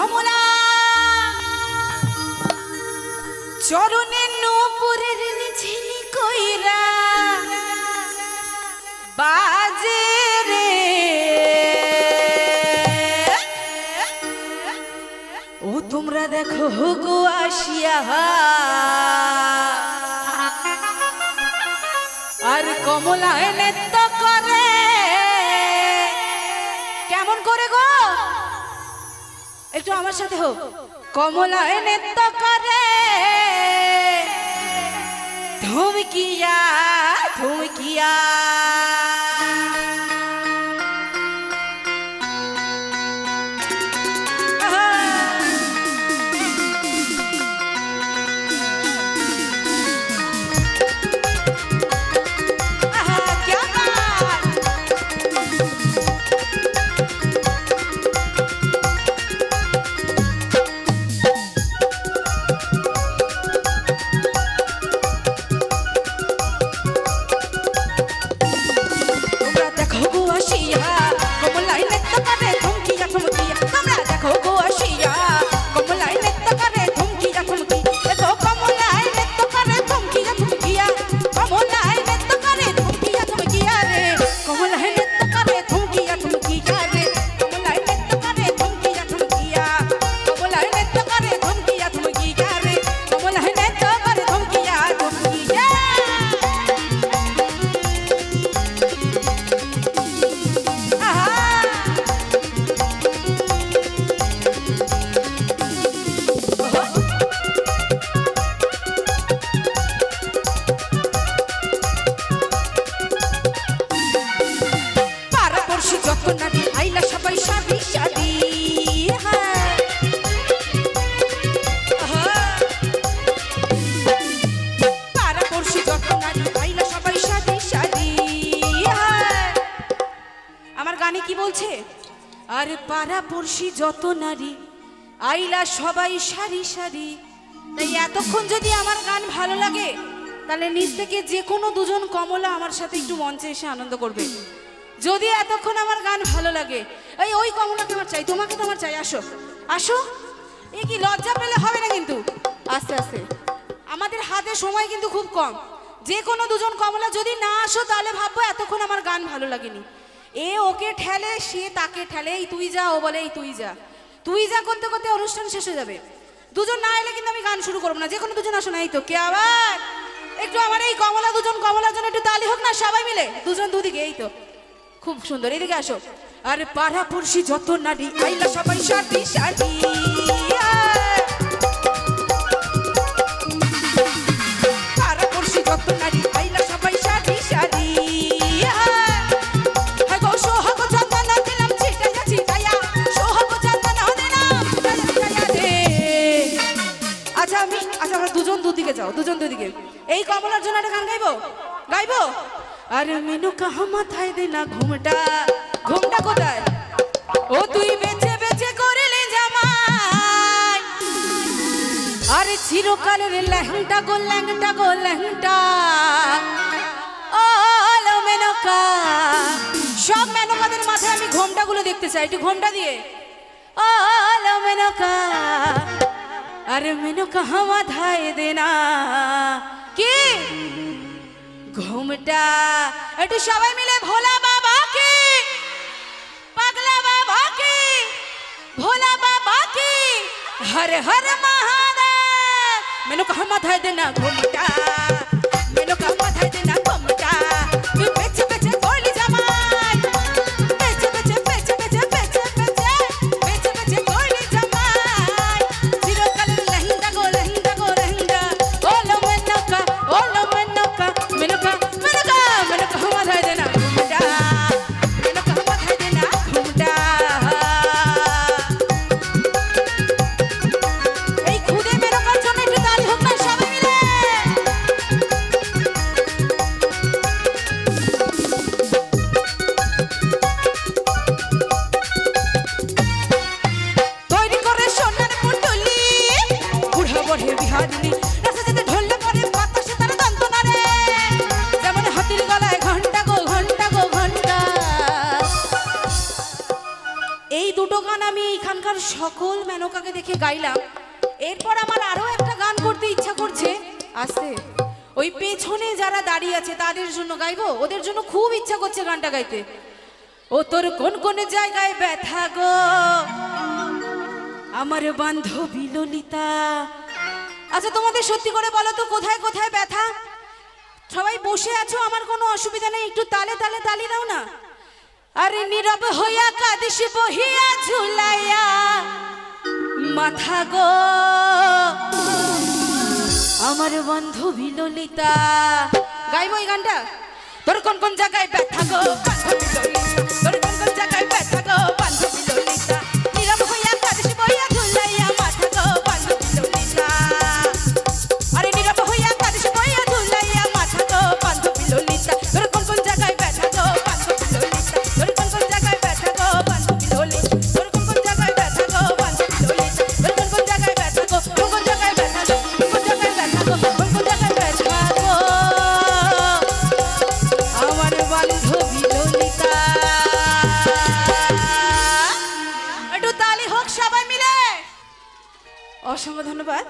কমলা চরণে নূপুরের ঝিনি কইরা বাজে রে ও তোমরা দেখো গো আসিয়া আর কমলা নৃত্য করে কেমন করে গো একটু আমার সাথে হোক কমলা নৃত্য করে ধুমকিয়া ধুমকিয়া আরে পাড়া পড়শি যত নারী আইলা সবাই সারি সারি তাই এতক্ষণ যদি আমার গান ভালো লাগে তাহলে নিজ থেকে যে কোনো দুজন কমলা আমার সাথে একটু মঞ্চে এসে আনন্দ করবে যদি এতক্ষণ আমার গান ভালো লাগে এই ওই কমলাকে আমার চাই তোমাকে তো আমার চাই আসো আসো এ কি লজ্জা পেলে হবে না কিন্তু আস্তে আস্তে আমাদের হাতে সময় কিন্তু খুব কম যে কোনো দুজন কমলা যদি না আসো তাহলে ভাববো এতক্ষণ আমার গান ভালো লাগেনি এ ওকে ঠেলে সে তাকে ঠেলে এই তুই যা ও বলে এই তুই যা করতে করতে অনুষ্ঠান শেষ হয়ে যাবে দুজন না এলে কিন্তু আমি গান শুরু করবো না যে কোনো দুজন আসো না এই তো কে আবার একটু আমার এই কমলা দুজন কমলার জন্য একটু তালি হোক না সবাই মিলে দুজন দুদিকে এই তো খুব সুন্দর এইদিকে আসো আরে পাড়া পড়শি যত নারী আইলা সবাই সারি সারি পাড়া পড়শি যত নারী আইলা সবাই সারি সারি দুজন দুদিকে এই কমলার জন্য একটা গান গাইবো আরে মেনকা মাথায় দে না ঘুমটা কোথায় ও তুই বেঁচে বেঁচে করলে জামাই আরে চিরকালের ল্যাংটা গো ল্যাংটা ও মেনকা সব মেনকাদের মাথায় আমি ঘোমটাগুলো দেখতে চাই একটু ঘোমটা দিয়ে ও মেনকা अरे मैंने कहा माथाए देना কি ঘুমটা একটু সবাই মিলে ভোলা বাবা কি পাগলা বাবা কি ভোলা বাবা কি हर हर महादेव मैंने कहा माथाए देना घुमटा मैंने कहा माथाए देना घुमटा तू बेचे बेचे कोली जमाई बेचे बेचे बेचे बेचे बेचे बेचे बेचे कोली जमाई चिरकाल लहंगा गो ओलो मेनका मैंने कहा माथाए देना घुमटा मैंने कहा माथाए देना घुमटा এই খুদে মেনকার জন্য একটু তালি হোক না সবাই মিলে সকল মেনকাকে দেখে গাইলাম, এরপর আমার আরো একটা গান করতে ইচ্ছা করছে। আস্তে, ওই পেছনে যারা দাঁড়িয়ে আছে তাদের জন্য গাইবো, ওদের জন্য খুব ইচ্ছা করছে গানটা গাইতে। ও তোর কোন কোন জায়গায় ব্যথা গো আমার বান্ধবী ললিতা। আচ্ছা তোমাদের সত্যি করে বলো তো কোথায় কোথায় ব্যথা? সবাই বসে আছো, আমার কোনো অসুবিধা নেই, একটু তালে তালে তালি দাও না। আরে নীরব হইয়া কাঁদিস বহিয়া ঝুলাইয়া মাথা গো আমার বান্ধবী ললিতা। গাইবো এই গানটা। তোর কোন কোন জায়গায় ব্যথা গো বান্ধবী ললিতা, তোর কোন কোন জায়গায় ব্যথা গো বান্ধবী ললিতা, নীরব হইয়া কাঁদিস বহিয়া ঝুলাইয়া মাথা গো বান্ধবী ললিতা। আরে নীরব হইয়া কাঁদিস বহিয়া ঝুলাইয়া মাথা গো বান্ধবী ললিতা, তোর কোন কোন জায়গায় ব্যথা গো বান্ধবী ললিতা, তোর কোন কোন জায়গায় ব্যথা গো বান্ধবী ললিতা, তোর কোন কোন জায়গায় ব্যথা গো বান্ধবী ললিতা, তোর কোন কোন জায়গায় ব্যথা গো, কোন কোন জায়গায় ব্যথা গো, কোন কোন জায়গায় ব্যথা গো, কোন কোন জায়গায় ব্যথা গো আমার বান্ধবী ললিতা। একটু তালি হোক সবাই মিলে। অসংখ্য ধন্যবাদ।